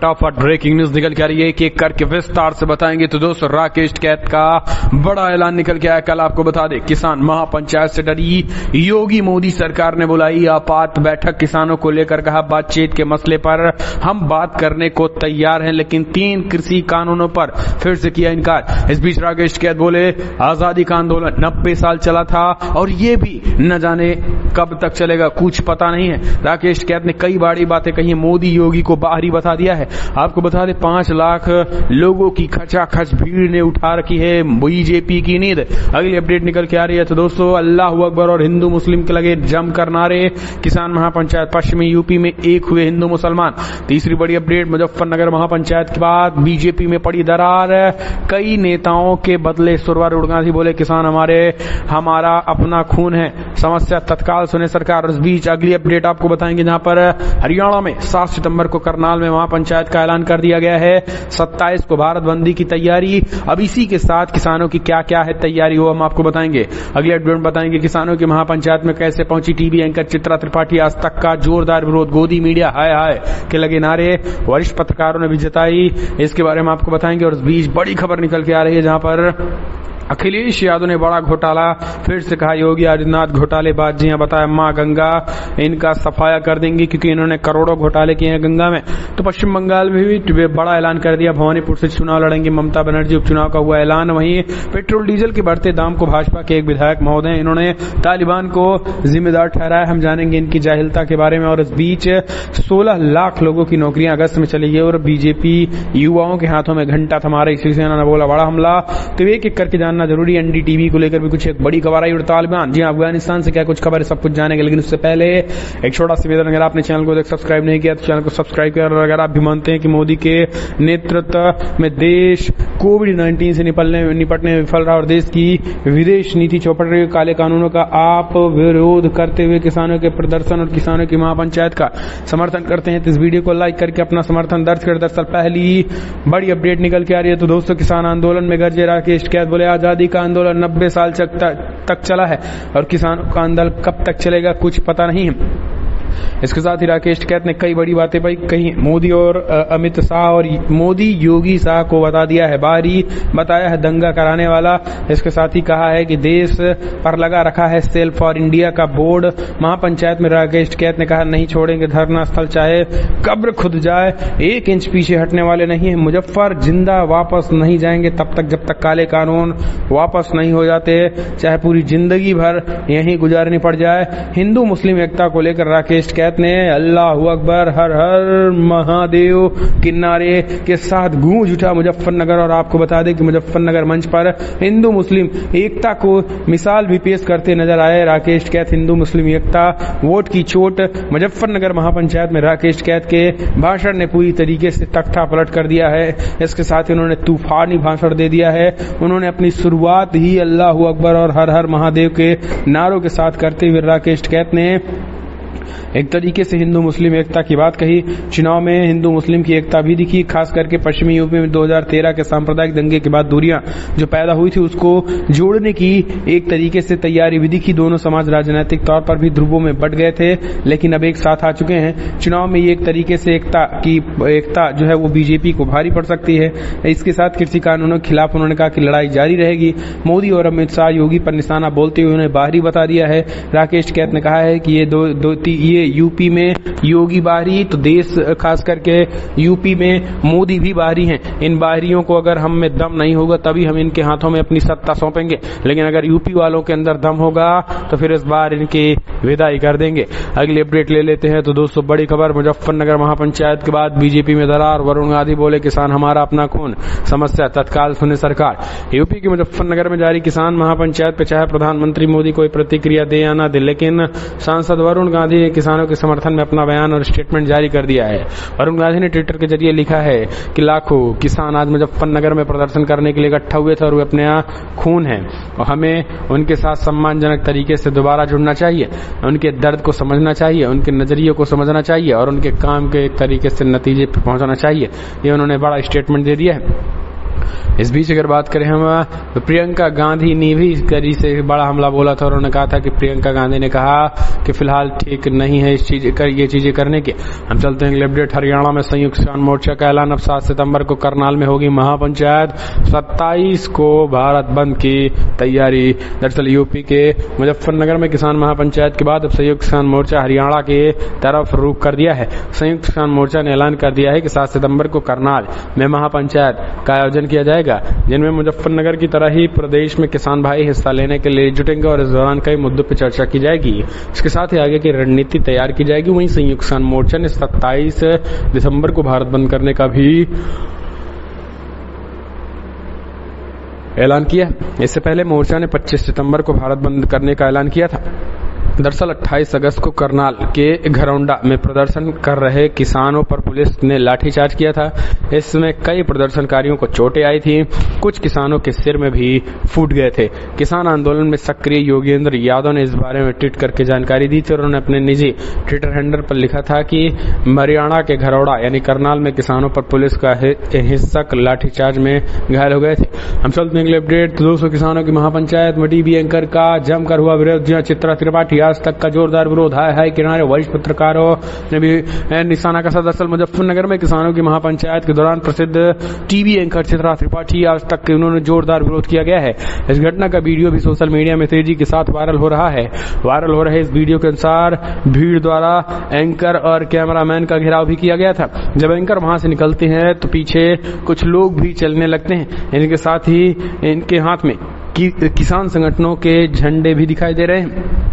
फटाफट breaking news निकल के आ रही है, एक एक करके विस्तार से बताएंगे। तो दोस्तों, राकेश टिकैत का बड़ा ऐलान निकल के आया। कल आपको बता दें, किसान महापंचायत से डरी योगी मोदी सरकार ने बुलाई आपात बैठक। किसानों को लेकर कहा, बातचीत के मसले पर हम बात करने को तैयार हैं, लेकिन 3 कृषि कानूनों पर फिर से किया इनकार। इस बीच राकेश टिकैत बोले, आजादी का आंदोलन 90 साल चला था और ये भी न जाने कब तक चलेगा, कुछ पता नहीं है। राकेश टिकैत ने कई बड़ी बातें कही। मोदी योगी को बाहरी बता दिया है। आपको बता दें, 5 लाख लोगों की खचाखच भीड़ ने उठा रखी है बीजेपी की नींद। अगली अपडेट निकल के आ रही है। तो दोस्तों, अल्लाह अकबर और हिंदू मुस्लिम के लगे जमकर नारे। किसान महापंचायत पश्चिमी यूपी में एक हुए हिंदू मुसलमान। तीसरी बड़ी अपडेट, मुजफ्फरनगर महापंचायत के बाद बीजेपी में पड़ी दरार। कई नेताओं के बदले सुरवार गांधी बोले, किसान हमारा अपना खून है, समस्या तत्काल सुने सरकार। इस बीच अगली अपडेट आपको बताएंगे, जहां पर हरियाणा में 7 सितंबर को करनाल में महापंचायत का ऐलान कर दिया गया है। 27 को भारत बंदी की तैयारी। अब इसी के साथ किसानों की क्या क्या है तैयारी, वो हम आपको बताएंगे। अगले अपडेट में बताएंगे किसानों की महापंचायत में कैसे पहुंची टीवी एंकर चित्रा त्रिपाठी। आज तक का जोरदार विरोध, गोदी मीडिया हाय हाय के लगे नारे, वरिष्ठ पत्रकारों ने भी जताई। इसके बारे में आपको बताएंगे। और इस बीच बड़ी खबर निकल के आ रही है, जहां पर अखिलेश यादव ने बड़ा घोटाला फिर से कहा। योगी आदित्यनाथ घोटालेबाज जी, बताया मां गंगा इनका सफाया कर देंगे, क्योंकि इन्होंने करोड़ों घोटाले किए हैं गंगा में। तो पश्चिम बंगाल में भी बड़ा ऐलान कर दिया, भवानीपुर से चुनाव लड़ेंगे ममता बनर्जी। उपचुनाव का हुआ ऐलान। वहीं पेट्रोल डीजल के बढ़ते दाम को भाजपा के एक विधायक महोदय, इन्होंने तालिबान को जिम्मेदार ठहराया। हम जानेंगे इनकी जाहिलता के बारे में। और इस बीच 16 लाख लोगों की नौकरियां अगस्त में चली गई और बीजेपी युवाओं के हाथों में घंटा थमा रही। शिवसेना ने बोला बड़ा हमला। तो एक एक करके जानना जरूरी। एनडीटीवी को लेकर भी कुछ एक बड़ी खबर आई। और तालिबान जी अफगानिस्तान से क्या कुछ खबर है, सब कुछ जानेंगे। लेकिन उससे पहले एक छोटा सा निवेदन, अगर आपने चैनल को सब्सक्राइब नहीं किया तो चैनल को सब्सक्राइब कर। अगर आप भी मानते हैं कि मोदी के नेतृत्व में देश कोविड-19 से निपटने में विफल रहा और देश की विदेश नीति चौपट रही, काले कानूनों का आप विरोध करते हुए किसानों के प्रदर्शन और किसानों की महापंचायत का समर्थन करते हैं, तो इस वीडियो को लाइक करके अपना समर्थन दर्ज कर। दरअसल पहली बड़ी अपडेट निकल के आ रही है। तो दोस्तों, किसान आंदोलन में गरजे राकेश टिकैत बोले, आजादी का आंदोलन 90 साल तक चला है और किसानों का आंदोलन कब तक चलेगा, कुछ पता नहीं है। इसके साथ ही राकेश टिकैत ने कई बड़ी बातें कही। मोदी और अमित शाह और मोदी योगी शाह को बता दिया है बाहरी, बताया है दंगा कराने वाला। इसके साथ ही कहा है कि देश पर लगा रखा है सेल फॉर इंडिया का बोर्ड। महापंचायत में राकेश टिकैत ने कहा, नहीं छोड़ेंगे धरना स्थल, चाहे कब्र खुद जाए, 1 इंच पीछे हटने वाले नहीं है। मुजफ्फर जिंदा वापस नहीं जाएंगे तब तक जब तक काले कानून वापस नहीं हो जाते, चाहे पूरी जिंदगी भर यहीं गुजारनी पड़ जाए। हिंदू मुस्लिम एकता को लेकर राकेश टिकैत ने अल्लाह अकबर हर हर महादेव किनारे के साथ गूंज उठा मुजफ्फरनगर। और आपको बता दें कि मुजफ्फरनगर मंच पर हिंदू मुस्लिम एकता को मिसाल भी पेश करते नजर आए राकेश टिकैत। हिंदू मुस्लिम एकता, वोट की चोट। मुजफ्फरनगर महापंचायत में राकेश टिकैत के भाषण ने पूरी तरीके से तख्ता पलट कर दिया है। इसके साथ ही उन्होंने तूफानी भाषण दे दिया है। उन्होंने अपनी शुरुआत ही अल्लाह अकबर और हर हर महादेव के नारों के साथ करते हुए राकेश टिकैत ने एक तरीके से हिंदू मुस्लिम एकता की बात कही। चुनाव में हिंदू मुस्लिम की एकता भी दिखी, खास करके पश्चिमी यूपी में 2013 के सांप्रदायिक दंगे के बाद दूरियां जो पैदा हुई थी उसको जोड़ने की एक तरीके से तैयारी भी दिखी। दोनों समाज राजनीतिक तौर पर भी ध्रुवों में बट गए थे, लेकिन अब एक साथ आ चुके हैं। चुनाव में ये एक तरीके से एकता जो है वो बीजेपी को भारी पड़ सकती है। इसके साथ कृषि कानूनों के खिलाफ उन्होंने कहा कि लड़ाई जारी रहेगी। मोदी और अमित शाह योगी पर निशाना बोलते हुए उन्हें बाहरी बता दिया है। राकेश टिकैत ने कहा है कि ये यूपी में योगी बाहरी, तो देश खास करके यूपी में मोदी भी बाहरी हैं। इन बाहरियों को अगर हम में दम नहीं होगा तभी हम इनके हाथों में अपनी सत्ता सौंपेंगे, लेकिन अगर यूपी वालों के अंदर दम होगा तो फिर इस बार इनकी विदाई कर देंगे। अगली अपडेट ले लेते हैं। तो दोस्तों, बड़ी खबर, मुजफ्फरनगर महापंचायत के बाद बीजेपी में दरार। वरुण गांधी बोले, किसान हमारा अपना खून, समस्या तत्काल सुने सरकार। यूपी के मुजफ्फरनगर में जारी किसान महापंचायत पे चाहे प्रधानमंत्री मोदी कोई प्रतिक्रिया दे या ना दे, लेकिन सांसद वरुण गांधी ने किसानों के समर्थन में अपना बयान और स्टेटमेंट जारी कर दिया है। वरुण गांधी ने ट्विटर के जरिए लिखा है कि लाखों किसान आज मुजफ्फरनगर में प्रदर्शन करने के लिए इकट्ठा हुए थे और वे अपने यहाँ खून है और हमें उनके साथ सम्मानजनक तरीके से दोबारा जुड़ना चाहिए, उनके दर्द को समझना चाहिए, उनके नजरिए को समझना चाहिए और उनके काम के एक तरीके से नतीजे पर पहुंचाना चाहिए। ये उन्होंने बड़ा स्टेटमेंट दे दिया है। इस बीच अगर बात करें हम तो प्रियंका गांधी ने भी करी से बड़ा हमला बोला था और उन्होंने कहा था कि प्रियंका गांधी ने कहा कि फिलहाल ठीक नहीं है ये चीजें करने के। हम चलते हैं अगले अपडेट। हरियाणा में संयुक्त किसान मोर्चा का ऐलान, अब 7 सितंबर को करनाल में होगी महापंचायत, 27 को भारत बंद की तैयारी। दरअसल यूपी के मुजफ्फरनगर में किसान महापंचायत के बाद अब संयुक्त किसान मोर्चा हरियाणा के तरफ रुख कर दिया है। संयुक्त किसान मोर्चा ने ऐलान कर दिया है कि 7 सितंबर को करनाल में महापंचायत का आयोजन किया जाएगा, जिनमें मुजफ्फरनगर की तरह ही प्रदेश में किसान भाई हिस्सा लेने के लिए जुटेंगे और इस दौरान कई मुद्दों पर चर्चा की जाएगी। इसके साथ ही आगे की रणनीति तैयार की जाएगी। वहीं संयुक्त किसान मोर्चा ने 27 दिसंबर को भारत बंद करने का भी ऐलान किया। इससे पहले मोर्चा ने 25 सितंबर को भारत बंद करने का ऐलान किया था। दरअसल 28 अगस्त को करनाल के घरौंडा में प्रदर्शन कर रहे किसानों पर पुलिस ने लाठीचार्ज किया था। इसमें कई प्रदर्शनकारियों को चोटें आई थी, कुछ किसानों के सिर में भी फूट गए थे। किसान आंदोलन में सक्रिय योगेंद्र यादव ने इस बारे में ट्वीट करके जानकारी दी थी और उन्होंने अपने निजी ट्विटर हैंडल पर लिखा था कि हरियाणा के घरौंडा यानी करनाल में किसानों पर पुलिस का हिंसक लाठीचार्ज में घायल हो गए थे। हम चलते हैं अगले अपडेट। 200 किसानों की महापंचायत में टीवी एंकर का जमकर हुआ विरोध। चित्रा त्रिपाठी आज तक का जोरदार विरोध हाय किनारे वरिष्ठ पत्रकारों ने भी निशाना कसा। दरअसल मुजफ्फरनगर में किसानों की महापंचायत के दौरान प्रसिद्ध टीवी एंकर चित्रा त्रिपाठी आज तक उन्होंने जोरदार विरोध किया गया है। इस घटना का वीडियो भी सोशल मीडिया में तेजी के साथ वायरल हो रहा है। वायरल हो रहे इस वीडियो के अनुसार भीड़ द्वारा एंकर और कैमरामैन का घेराव भी किया गया था। जब एंकर वहां से निकलते हैं तो पीछे कुछ लोग भी चलने लगते हैं। इनके साथ ही इनके हाथ में किसान संगठनों के झंडे भी दिखाई दे रहे हैं।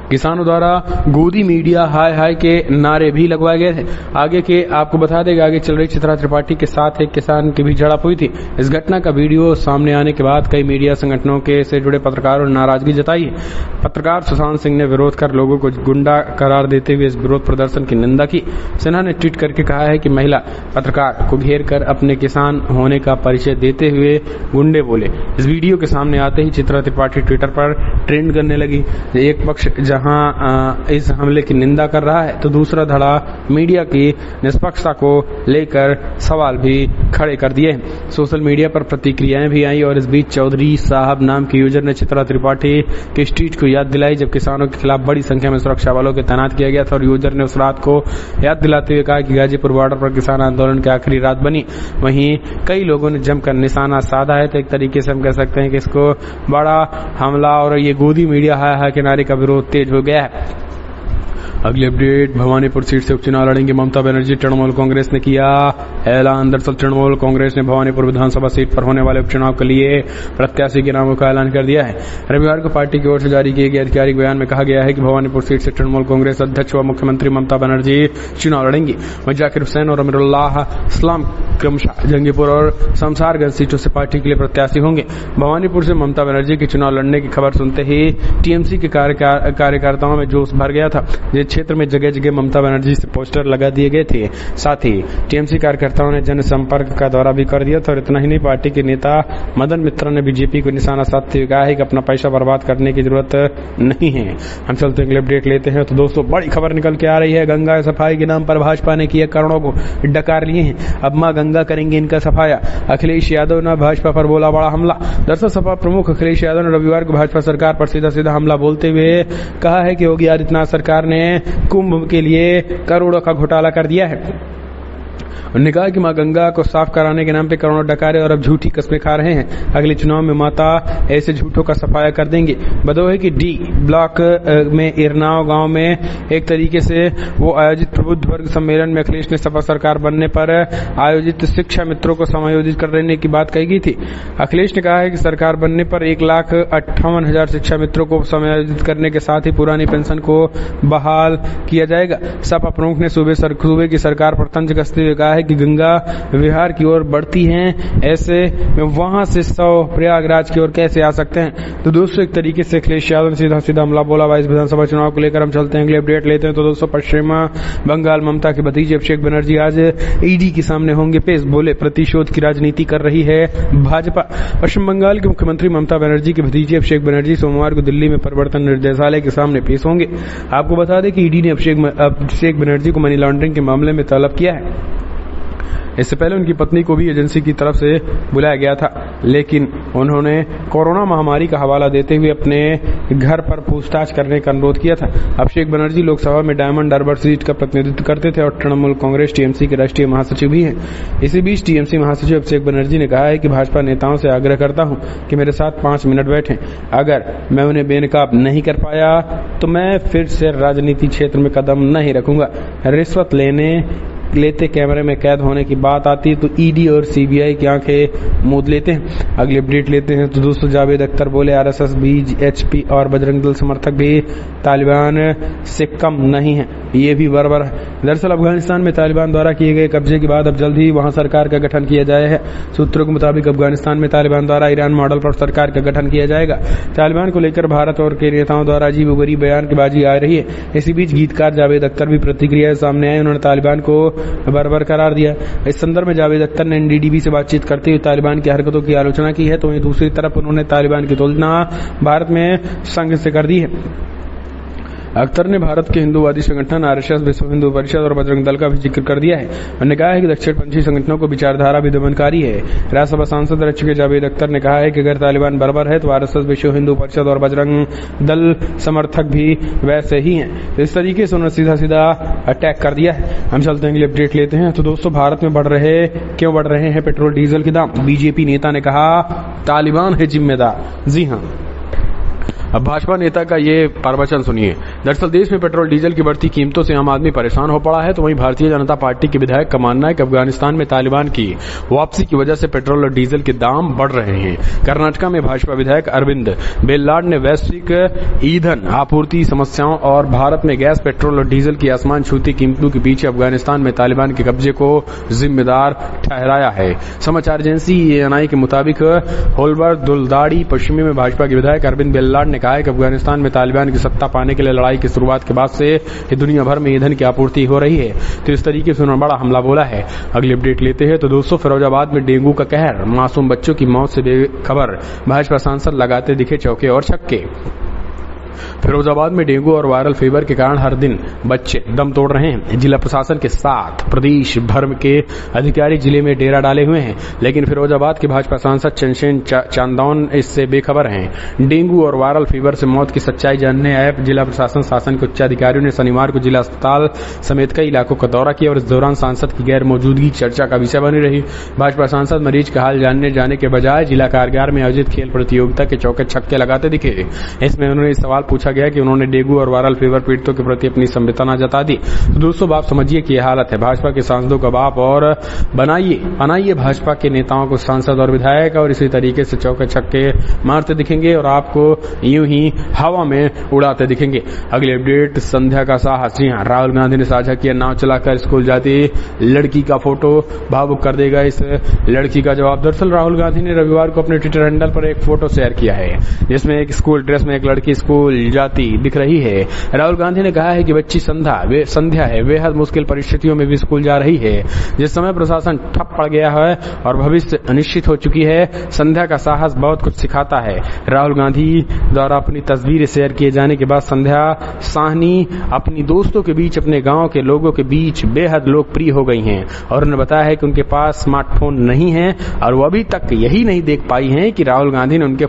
किसानों द्वारा गोदी मीडिया हाय के नारे भी लगवाए गए थे। आगे के आपको बता देगा, आगे चल रही चित्रा त्रिपाठी के साथ एक किसान की भी झड़प हुई थी। इस घटना का वीडियो सामने आने के बाद कई मीडिया संगठनों के से जुड़े पत्रकारों ने नाराजगी जताई है। पत्रकार सुशांत सिंह ने विरोध कर लोगों को गुंडा करार देते हुए इस विरोध प्रदर्शन की निंदा की। सिन्हा ने ट्वीट करके कहा है कि महिला पत्रकार को घेर कर अपने किसान होने का परिचय देते हुए गुंडे बोले। इस वीडियो के सामने आते ही चित्रा त्रिपाठी ट्विटर पर ट्रेंड करने लगी। एक पक्ष जहां इस हमले की निंदा कर रहा है तो दूसरा धड़ा मीडिया की निष्पक्षता को लेकर सवाल भी खड़े कर दिए। सोशल मीडिया पर प्रतिक्रियाएं भी आई और इस बीच चौधरी साहब नाम के यूजर ने चित्रा त्रिपाठी के ट्वीट को याद दिलाई जब किसानों के खिलाफ बड़ी संख्या में सुरक्षा बलों को तैनात किया गया था और यूजर ने उस रात को याद दिलाते हुए कहा कि गाजीपुर बॉर्डर पर किसान आंदोलन की आखिरी रात बनी। वहीं कई लोगों ने जमकर निशाना साधा है। तो एक तरीके से हम कह सकते हैं कि इसको बड़ा हमला और ये गोदी मीडिया हाय के नारे का विरोध तेज हो गया है। अगले अपडेट। भवानीपुर सीट से उपचुनाव लड़ेंगे ममता बनर्जी, तृणमूल कांग्रेस ने किया ऐलान। दरअसल तृणमूल कांग्रेस ने भवानीपुर विधानसभा सीट पर होने वाले उपचुनाव के लिए प्रत्याशी के नामों का ऐलान कर दिया है। रविवार को पार्टी की ओर से जारी किए गए आधिकारिक बयान में कहा गया है कि भवानीपुर सीट से तृणमूल कांग्रेस अध्यक्ष व मुख्यमंत्री ममता बनर्जी चुनाव लड़ेंगी। वहीं जाकिर हुसैन और अमीरुल्लाह इस्लाम क्रमशः जंगीपुर और शमशारगंज सीटों से पार्टी के लिए प्रत्याशी होंगे। भवानीपुर से ममता बनर्जी के चुनाव लड़ने की खबर सुनते ही टीएमसी के कार्यकर्ताओं में जोश भर गया था। क्षेत्र में जगह जगह ममता बनर्जी से पोस्टर लगा दिए गए थे। साथ ही टीएमसी कार्यकर्ताओं ने जनसंपर्क का दौरा भी कर दिया था। और इतना ही नहीं, पार्टी के नेता मदन मित्रा ने बीजेपी को निशाना साधते हुए कहा है कि अपना पैसा बर्बाद करने की जरूरत नहीं है। हम चलते हैं अपडेट लेते हैं। तो दोस्तों बड़ी खबर निकल के आ रही है। गंगा सफाई के नाम पर भाजपा ने किए करोड़ों को डकार लिए हैं। अब मां गंगा करेंगे इनका सफाया। अखिलेश यादव ने भाजपा पर बोला बड़ा हमला। दरअसल सपा प्रमुख अखिलेश यादव ने रविवार को भाजपा सरकार पर सीधा हमला बोलते हुए कहा है कि योगी आदित्यनाथ सरकार ने कुंभ के लिए करोड़ों का घोटाला कर दिया है। उन्होंने कहा कि मां गंगा को साफ कराने के नाम पे करोड़ों डकारे और अब झूठी कस्में खा रहे हैं। अगले चुनाव में माता ऐसे झूठों का सफाया कर देंगे। बदोही की डी ब्लॉक में इरनाव गांव में एक तरीके से वो आयोजित प्रबुद्ध वर्ग सम्मेलन में अखिलेश ने सपा सरकार बनने पर आयोजित शिक्षा मित्रों को समायोजित करने की बात कही गई थी। अखिलेश ने कहा है कि सरकार बनने पर 1,58,000 शिक्षा मित्रों को समायोजित करने के साथ ही पुरानी पेंशन को बहाल किया जाएगा। सपा प्रमुख ने सूबे की सरकार पर तंज कसते हुए कहा है कि गंगा विहार की ओर बढ़ती हैं, ऐसे वहां से 100 प्रयागराज की ओर कैसे आ सकते हैं। तो दोस्तों एक तरीके से अखिलेश यादव ने सीधा हमला बोला। 22 विधानसभा चुनाव को लेकर हम चलते हैं अगले अपडेट लेते हैं। तो दोस्तों पश्चिम बंगाल ममता के भतीजे अभिषेक बनर्जी आज ईडी के सामने होंगे पेश। बोले प्रतिशोध की राजनीति कर रही है भाजपा। पश्चिम बंगाल के मुख्यमंत्री ममता बनर्जी के भतीजे अभिषेक बनर्जी सोमवार को दिल्ली में प्रवर्तन निर्देशालय के सामने पेश होंगे। आपको बता दें कि ईडी ने अभिषेक बनर्जी को मनी लॉन्ड्रिंग के मामले में तलब किया है। इससे पहले उनकी पत्नी को भी एजेंसी की तरफ से बुलाया गया था, लेकिन उन्होंने कोरोना महामारी का हवाला देते हुए अपने घर पर पूछताछ करने का अनुरोध किया था। अभिषेक बनर्जी लोकसभा में डायमंड हार्बर सीट का प्रतिनिधित्व करते थे और तृणमूल कांग्रेस टीएमसी के राष्ट्रीय महासचिव भी हैं। इसी बीच टीएमसी महासचिव अभिषेक बनर्जी ने कहा है कि भाजपा नेताओं से आग्रह करता हूं कि मेरे साथ 5 मिनट बैठें। अगर मैं उन्हें बेनकाब नहीं कर पाया तो मैं फिर से राजनीति क्षेत्र में कदम नहीं रखूंगा। रिश्वत लेते कैमरे में कैद होने की बात आती है तो ईडी और सीबीआई की आंखें मूंद लेते हैं। अगली अपडेट लेते हैं तो दोस्तों जावेद अख्तर बोले आरएसएस, बीजेपी और बजरंग दल समर्थक भी तालिबान से कम नहीं है, ये भी बराबर है। दरअसल अफगानिस्तान में तालिबान द्वारा किए गए कब्जे के बाद अब जल्द ही वहां सरकार का गठन किया जाए है। सूत्रों के मुताबिक अफगानिस्तान में तालिबान द्वारा ईरान मॉडल पर सरकार का गठन किया जाएगा। तालिबान को लेकर भारत और के नेताओं द्वारा अजीबोगरीब बयानबाजी आ रही है। इसी बीच गीतकार जावेद अख्तर भी प्रतिक्रिया सामने आए। उन्होंने तालिबान को बर्बर करार दिया। इस संदर्भ में जावेद अख्तर ने एनडीटीवी से बातचीत करते हुए तालिबान की हरकतों की आलोचना की है, तो वहीं दूसरी तरफ उन्होंने तालिबान की तुलना भारत में संघ से कर दी है। अख्तर ने भारत के हिंदूवादी संगठन आरएसएस, विश्व हिंदू परिषद और बजरंग दल का भी जिक्र कर दिया है। उन्होंने कहा है कि दक्षिणपंथी संगठनों को विचारधारा भी दमनकारी है। राज्यसभा सांसद रह चुके जावेद अख्तर ने कहा है कि अगर तालिबान बराबर है तो आरएसएस, विश्व हिंदू परिषद और बजरंग दल समर्थक भी वैसे ही हैं। इस तरीके से उन्होंने सीधा अटैक कर दिया है। हम चलते हैं, अपडेट लेते हैं। तो दोस्तों भारत में क्यों बढ़ रहे हैं पेट्रोल डीजल के दाम? बीजेपी नेता ने कहा तालिबान है जिम्मेदार। जी हाँ, अब भाजपा नेता का ये प्रवचन सुनिए। दरअसल देश में पेट्रोल डीजल की बढ़ती कीमतों से आम आदमी परेशान हो पड़ा है, तो वहीं भारतीय जनता पार्टी के विधायक का मानना है कि अफगानिस्तान में तालिबान की वापसी की वजह से पेट्रोल और डीजल के दाम बढ़ रहे हैं। कर्नाटका में भाजपा विधायक अरविंद बेल्लाड ने वैश्विक ईंधन आपूर्ति समस्याओं और भारत में गैस, पेट्रोल और डीजल की आसमान छूती कीमतों के पीछे अफगानिस्तान में तालिबान के कब्जे को जिम्मेदार ठहराया है। समाचार एजेंसी एएनआई के मुताबिक होलबर दुलदाड़ी पश्चिमी में भाजपा के विधायक अरविंद बेल्लाड कहा है कि अफगानिस्तान में तालिबान की सत्ता पाने के लिए लड़ाई की शुरुआत के बाद से दुनिया भर में ईंधन की आपूर्ति हो रही है, तो इस तरीके से उन्होंने बड़ा हमला बोला है। अगली अपडेट लेते हैं। तो दोस्तों फिरोजाबाद में डेंगू का कहर, मासूम बच्चों की मौत से बेखबर भाजपा सांसद लगाते दिखे चौके और छक्के। फिरोजाबाद में डेंगू और वायरल फीवर के कारण हर दिन बच्चे दम तोड़ रहे हैं। जिला प्रशासन के साथ प्रदेश भर के अधिकारी जिले में डेरा डाले हुए हैं, लेकिन फिरोजाबाद के भाजपा सांसद चंदन चांदौन इससे बेखबर हैं। डेंगू और वायरल फीवर से मौत की सच्चाई जानने आए जिला प्रशासन शासन के उच्च अधिकारियों ने शनिवार को जिला अस्पताल समेत कई इलाकों का दौरा किया और इस दौरान सांसद की गैर मौजूदगी चर्चा का विषय बनी रही। भाजपा सांसद मरीज का हाल जानने जाने के बजाय जिला कारागार में आयोजित खेल प्रतियोगिता के चौके छक्के लगाते दिखे। इसमें उन्होंने सवाल पूछा गया कि उन्होंने डेंगू और वायरल फीवर पीड़ितों के प्रति अपनी संवेदना जता दी। तो दोस्तों आप समझिए कि यह हालत है भाजपा के सांसदों का बाप, और बनाइए भाजपा के नेताओं को सांसद और विधायक, और इसी तरीके से चौके छक्के मारते दिखेंगे और आपको यूं ही हवा में उड़ाते दिखेंगे। अगली अपडेट, संध्या का साहस। जी हां, राहुल गांधी ने साझा किया नाव चलाकर स्कूल जाती लड़की का फोटो, भावुक कर देगा इस लड़की का जवाब। दरअसल राहुल गांधी ने रविवार को अपने ट्विटर हैंडल पर एक फोटो शेयर किया है जिसमें एक स्कूल ड्रेस में एक लड़की स्कूल जाती दिख रही है। राहुल गांधी ने कहा है कि बच्ची संध्या है, बेहद मुश्किल परिस्थितियों में भी स्कूल जा रही है। जिस समय प्रशासन ठप पड़ गया है और भविष्य अनिश्चित हो चुकी है, संध्या का साहस बहुत कुछ सिखाता है। राहुल गांधी द्वारा अपनी तस्वीरें शेयर किए जाने के बाद संध्या साहनी अपनी दोस्तों के बीच, अपने गांव के लोगों के बीच बेहद लोकप्रिय हो गई हैं और उन्होंने बताया है कि उनके पास स्मार्टफोन नहीं है और वो अभी तक यही नहीं देख पाई हैं कि राहुल गांधी ने उनके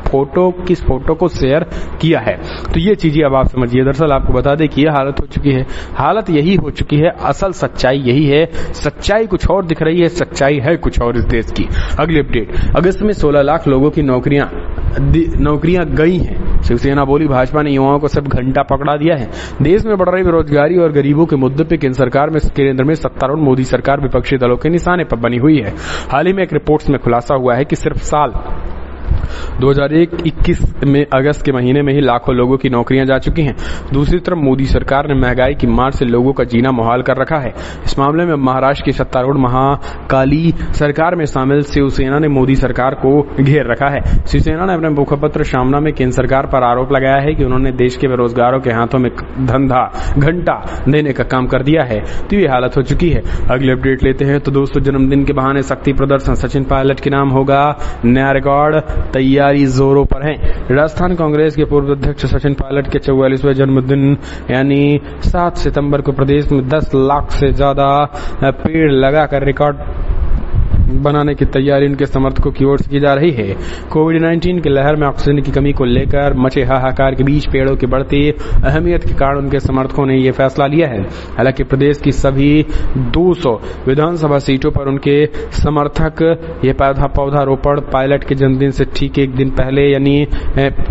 किस फोटो को शेयर किया है। तो ये चीजें अब आप समझिए। दरअसल आपको बता दें कि यह हालत हो चुकी है, हालत यही हो चुकी है, असल सच्चाई यही है। सच्चाई कुछ और दिख रही है, सच्चाई है कुछ और इस देश की। अगली अपडेट, अगस्त में 16 लाख लोगों की नौकरियां गई हैं। शिवसेना बोली भाजपा ने युवाओं को सिर्फ घंटा पकड़ा दिया है। देश में बढ़ रही बेरोजगारी और गरीबों के मुद्दे पर केंद्र में सत्तारूढ़ मोदी सरकार विपक्षी दलों के निशाने पर बनी हुई है। हाल ही में एक रिपोर्ट में खुलासा हुआ है कि सिर्फ साल 2021 में अगस्त के महीने में ही लाखों लोगों की नौकरियां जा चुकी हैं। दूसरी तरफ मोदी सरकार ने महंगाई की मार से लोगों का जीना मुहाल कर रखा है। इस मामले में महाराष्ट्र की सत्तारूढ़ महाकाली सरकार में शामिल शिवसेना ने मोदी सरकार को घेर रखा है। शिवसेना ने अपने मुखपत्र सामना में केंद्र सरकार पर आरोप लगाया है कि उन्होंने देश के बेरोजगारों के हाथों में घंटा देने का काम कर दिया है। तो ये हालत हो चुकी है। अगले अपडेट लेते हैं। तो दोस्तों जन्मदिन के बहाने शक्ति प्रदर्शन, सचिन पायलट के नाम होगा नया रिकॉर्ड, तैयारी जोरों पर है। राजस्थान कांग्रेस के पूर्व अध्यक्ष सचिन पायलट के 44वें जन्मदिन यानी 7 सितंबर को प्रदेश में 10 लाख से ज्यादा पेड़ लगाकर रिकॉर्ड बनाने की तैयारी उनके समर्थकों की ओर से की जा रही है। कोविड-19 की लहर में ऑक्सीजन की कमी को लेकर मचे हाहाकार के बीच पेड़ों की बढ़ती अहमियत के कारण उनके समर्थकों ने यह फैसला लिया है। हालांकि प्रदेश की सभी 200 विधानसभा सीटों पर उनके समर्थक ये पौधारोपण पायलट के जन्मदिन से ठीक एक दिन पहले यानी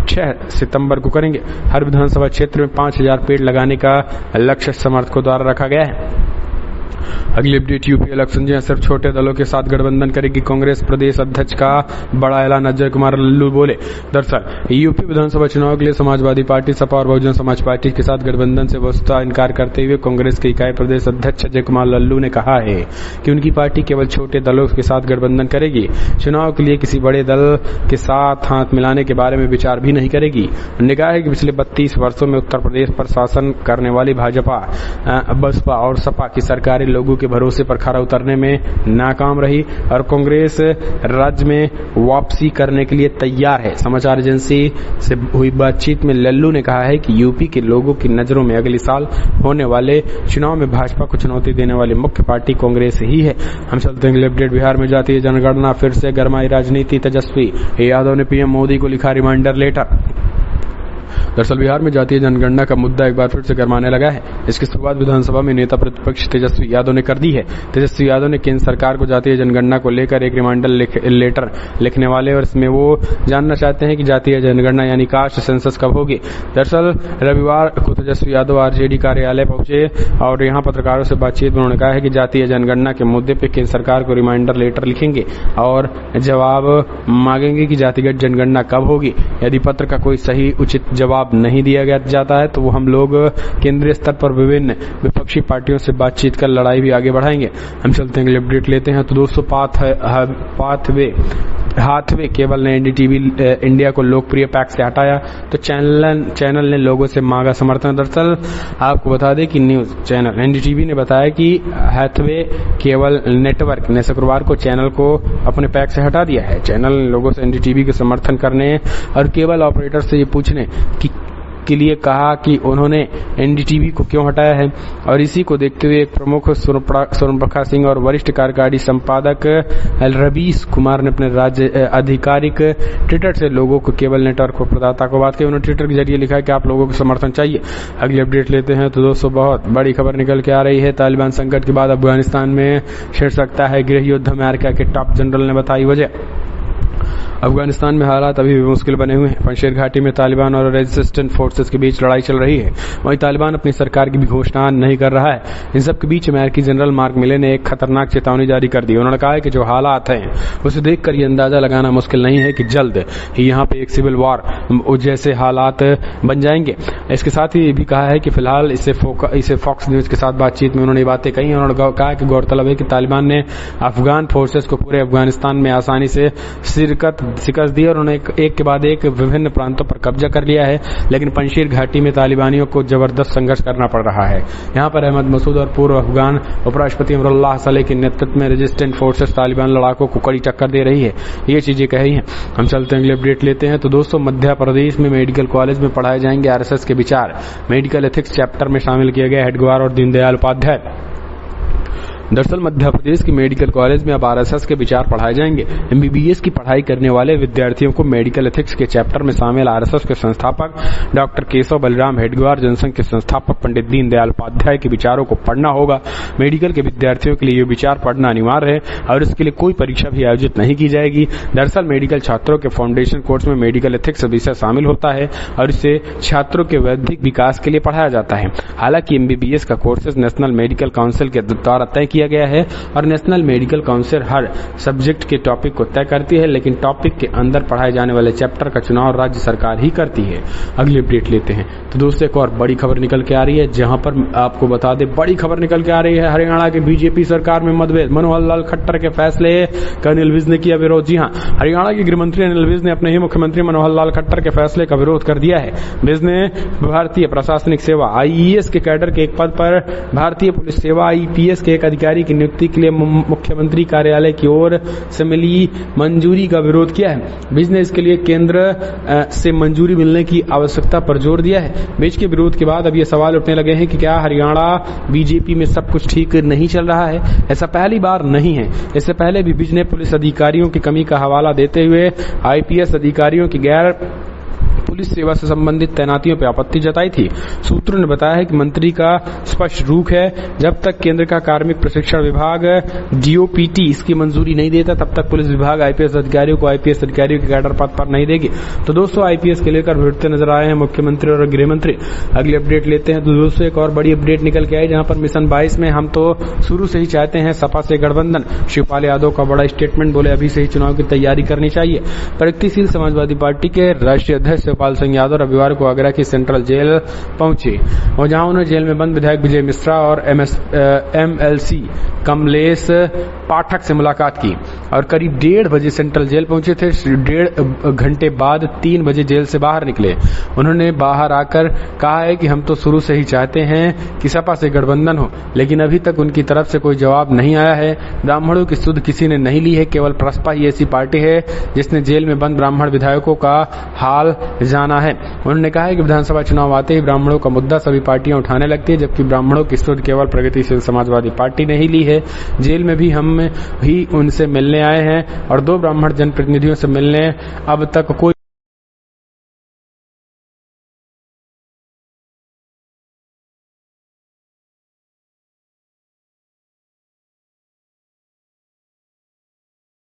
6 सितंबर को करेंगे। हर विधानसभा क्षेत्र में 5000 पेड़ लगाने का लक्ष्य समर्थकों द्वारा रखा गया है। अगली अपडेट यूपी इलेक्शन में सिर्फ छोटे दलों के साथ गठबंधन करेगी कांग्रेस, प्रदेश अध्यक्ष का बड़ा ऐलान, अजय कुमार लल्लू बोले। दरअसल यूपी विधानसभा चुनाव के लिए समाजवादी पार्टी, सपा और बहुजन समाज पार्टी के साथ गठबंधन से वस्तुतः इनकार करते हुए कांग्रेस के इकाई प्रदेश अध्यक्ष अजय कुमार लल्लू ने कहा है कि उनकी पार्टी केवल छोटे दलों के साथ गठबंधन करेगी, चुनाव के लिए किसी बड़े दल के साथ हाथ मिलाने के बारे में विचार भी नहीं करेगी। उन्होंने कहा है कि पिछले 32 वर्षों में उत्तर प्रदेश पर शासन करने वाली भाजपा, बसपा और सपा की सरकारें लोगों के भरोसे पर खरा उतरने में नाकाम रही और कांग्रेस राज्य में वापसी करने के लिए तैयार है। समाचार एजेंसी से हुई बातचीत में लल्लू ने कहा है कि यूपी के लोगों की नजरों में अगले साल होने वाले चुनाव में भाजपा को चुनौती देने वाली मुख्य पार्टी कांग्रेस ही है। हम चलते हैं अपडेट। बिहार में जातीय जनगणना फिर से गरमाई राजनीति, तेजस्वी यादव ने पीएम मोदी को लिखा रिमाइंडर लेटर। दरअसल बिहार में जातीय जनगणना का मुद्दा एक बार फिर से गरमाने लगा है। इसकी शुरुआत विधानसभा में नेता प्रतिपक्ष तेजस्वी यादव ने कर दी है। तेजस्वी यादव ने केंद्र सरकार को जातीय जनगणना को लेकर एक रिमाइंडर लेटर लिखने वाले और इसमें वो जानना चाहते हैं कि जातीय जनगणना यानी कास्ट सेंसस कब होगी। दरअसल रविवार को तेजस्वी यादव आरजेडी कार्यालय पहुंचे और यहां पत्रकारों से बातचीत में उन्होंने कहा है कि जातीय जनगणना के मुद्दे पर केंद्र सरकार को रिमाइंडर लेटर लिखेंगे और जवाब मांगेंगे कि जातिगत जनगणना कब होगी। यदि पत्र का कोई सही उचित जवाब नहीं दिया जाता है तो वो हम लोग केंद्रीय स्तर पर विभिन्न विपक्षी पार्टियों से बातचीत कर लड़ाई भी आगे बढ़ाएंगे। हम चलते हैं अपडेट लेते हैं। तो दोस्तों हाथवे केबल ने एनडीटीवी इंडिया को लोकप्रिय पैक से हटाया तो चैनल ने लोगों से मांगा समर्थन। दरअसल आपको बता दें कि न्यूज चैनल एनडीटीवी ने बताया कि हाथवे केबल नेटवर्क ने शुक्रवार को चैनल को अपने पैक से हटा दिया है। चैनल ने लोगों से एनडीटीवी के समर्थन करने और केबल ऑपरेटर से ये पूछने के लिए कहा कि उन्होंने एनडीटीवी को क्यों हटाया है और इसी को देखते हुए एक प्रमुख स्वर्णप्रखा सिंह और वरिष्ठ कार्यकारी संपादक रवीश कुमार ने अपने राज्य आधिकारिक ट्विटर से लोगों को केबल नेटवर्क प्रदाता को बात की। उन्होंने ट्विटर के जरिए लिखा है कि आप लोगों को समर्थन चाहिए। अगली अपडेट लेते हैं। तो दोस्तों बहुत बड़ी खबर निकल के आ रही है। तालिबान संकट के बाद अफगानिस्तान में छिड़ सकता है गृह युद्ध, अमेरिका के टॉप जनरल ने बताई वजह। अफगानिस्तान में हालात अभी भी मुश्किल बने हुए हैं। पंजशेर घाटी में तालिबान और रेजिस्टेंट फोर्सेस के बीच लड़ाई चल रही है। वहीं तालिबान अपनी सरकार की भी घोषणा नहीं कर रहा है। इन सब के बीच अमेरिकी जनरल मार्क मिले ने एक खतरनाक चेतावनी जारी कर दी। उन्होंने कहा है कि जो हालात हैं उसे देखकर ये अंदाजा लगाना मुश्किल नहीं है कि जल्द ही यहाँ पे एक सिविल वॉर जैसे हालात बन जाएंगे। इसके साथ ही ये भी कहा है कि फिलहाल इसे फॉक्स न्यूज के साथ बातचीत में उन्होंने बातें कही। उन्होंने कहा कि गौरतलब है कि तालिबान ने अफगान फोर्सेस को पूरे अफगानिस्तान में आसानी से शिकस्त दी और उन्होंने एक के बाद एक विभिन्न प्रांतों पर कब्जा कर लिया है, लेकिन पंजशीर घाटी में तालिबानियों को जबरदस्त संघर्ष करना पड़ रहा है। यहाँ पर अहमद मसूद और पूर्व अफगान उपराष्ट्रपति अमरुल्लाह सलेह के नेतृत्व में रेजिस्टेंट फोर्सेस तालिबान लड़ाकों को कड़ी टक्कर दे रही है। ये चीजें कही हैं। हम चलते हैं अगले अपडेट लेते हैं। तो दोस्तों मध्य प्रदेश में मेडिकल कॉलेज में पढ़ाए जाएंगे आरएसएस के विचार। मेडिकल एथिक्स चैप्टर में शामिल किया गया हेडगेवार और दीनदयाल उपाध्याय। दरअसल मध्य प्रदेश के मेडिकल कॉलेज में अब आरएसएस के विचार पढ़ाए जाएंगे। एमबीबीएस की पढ़ाई करने वाले विद्यार्थियों को मेडिकल एथिक्स के चैप्टर में शामिल आरएसएस के संस्थापक डॉक्टर केशव बलराम हेडगेवार, जनसंघ के संस्थापक पंडित दीनदयाल उपाध्याय के विचारों को पढ़ना होगा। मेडिकल के विद्यार्थियों के लिए ये विचार पढ़ना अनिवार्य है और इसके लिए कोई परीक्षा भी आयोजित नहीं की जाएगी। दरअसल मेडिकल छात्रों के फाउंडेशन कोर्स में मेडिकल एथिक्स विषय शामिल होता है और इसे छात्रों के बौद्धिक विकास के लिए पढ़ाया जाता है। हालांकि एमबीबीएस का कोर्सेज नेशनल मेडिकल काउंसिल के द्वारा तय किया गया है और नेशनल मेडिकल काउंसिल हर सब्जेक्ट के टॉपिक को तय करती है, लेकिन टॉपिक के अंदर पढ़ाए जाने वाले चैप्टर का चुनाव राज्य सरकार ही करती है। अगली अपडेट लेते हैं। तो दोस्तों एक और बड़ी खबर निकल के आ रही है, जहां पर आपको बता दें बड़ी खबर निकल के आ रही है। हरियाणा के बीजेपी सरकार में मतभेद, मनोहर लाल खट्टर के फैसले का अनिल विज ने किया विरोध। जी हां, हरियाणा के गृह मंत्री अनिल विज ने अपने ही मुख्यमंत्री मनोहर लाल खट्टर के फैसले का विरोध कर दिया है। विज ने भारतीय प्रशासनिक सेवा आईईएस के कैडर के एक पद पर भारतीय पुलिस सेवा आईपीएस के एक अधिकारी अधिकारी की नियुक्ति के लिए मुख्यमंत्री कार्यालय की ओर से मिली मंजूरी का विरोध किया है। बीच ने इसके लिए केंद्र से मंजूरी मिलने की आवश्यकता पर जोर दिया है। बीच के विरोध के बाद अब ये सवाल उठने लगे हैं कि क्या हरियाणा बीजेपी में सब कुछ ठीक नहीं चल रहा है। ऐसा पहली बार नहीं है। इससे पहले भी बीच ने पुलिस अधिकारियों की कमी का हवाला देते हुए आईपीएस अधिकारियों की गैर पुलिस सेवा से संबंधित तैनातियों पर आपत्ति जताई थी। सूत्रों ने बताया है कि मंत्री का स्पष्ट रुख है, जब तक केंद्र का कार्मिक प्रशिक्षण विभाग डीओपीटी इसकी मंजूरी नहीं देता तब तक पुलिस विभाग आईपीएस अधिकारियों को आईपीएस अधिकारियों के कैडर पद पर नहीं देगी। तो दोस्तों आईपीएस के लेकर भिड़ते नजर आए हैं मुख्यमंत्री और गृह मंत्री। अगली अपडेट लेते हैं। तो दोस्तों एक और बड़ी अपडेट निकल के आई, जहां पर मिशन 22 में हम तो शुरू से ही चाहते हैं सपा से गठबंधन। शिवपाल यादव का बड़ा स्टेटमेंट, बोले अभी से ही चुनाव की तैयारी करनी चाहिए। प्रगतिशील समाजवादी पार्टी के राष्ट्रीय अध्यक्ष शिवपाल सिंह यादव रविवार को आगरा की सेंट्रल जेल पहुंचे और जहां उन्होंने जेल में बंद विधायक विजय मिश्रा और एमएलसी कमलेश पाठक से मुलाकात की और करीब 1:30 बजे सेंट्रल जेल पहुंचे थे। 1.5 घंटे बाद 3 बजे जेल से बाहर निकले। उन्होंने बाहर आकर कहा है कि हम तो शुरू से ही चाहते हैं कि सपा से गठबंधन हो, लेकिन अभी तक उनकी तरफ से कोई जवाब नहीं आया है। ब्राह्मणों की सुध किसी ने नहीं ली है, केवल प्रसपा ही ऐसी पार्टी है जिसने जेल में बंद ब्राह्मण विधायकों का हाल जाना है। उन्होंने कहा है कि विधानसभा चुनाव आते ही ब्राह्मणों का मुद्दा सभी पार्टियां उठाने लगती है, जबकि ब्राह्मणों की सुध केवल प्रगतिशील समाजवादी पार्टी ने ही ली है। जेल में भी हम ही उनसे मिलने आए हैं और 2 ब्राह्मण जनप्रतिनिधियों से मिलने अब तक कोई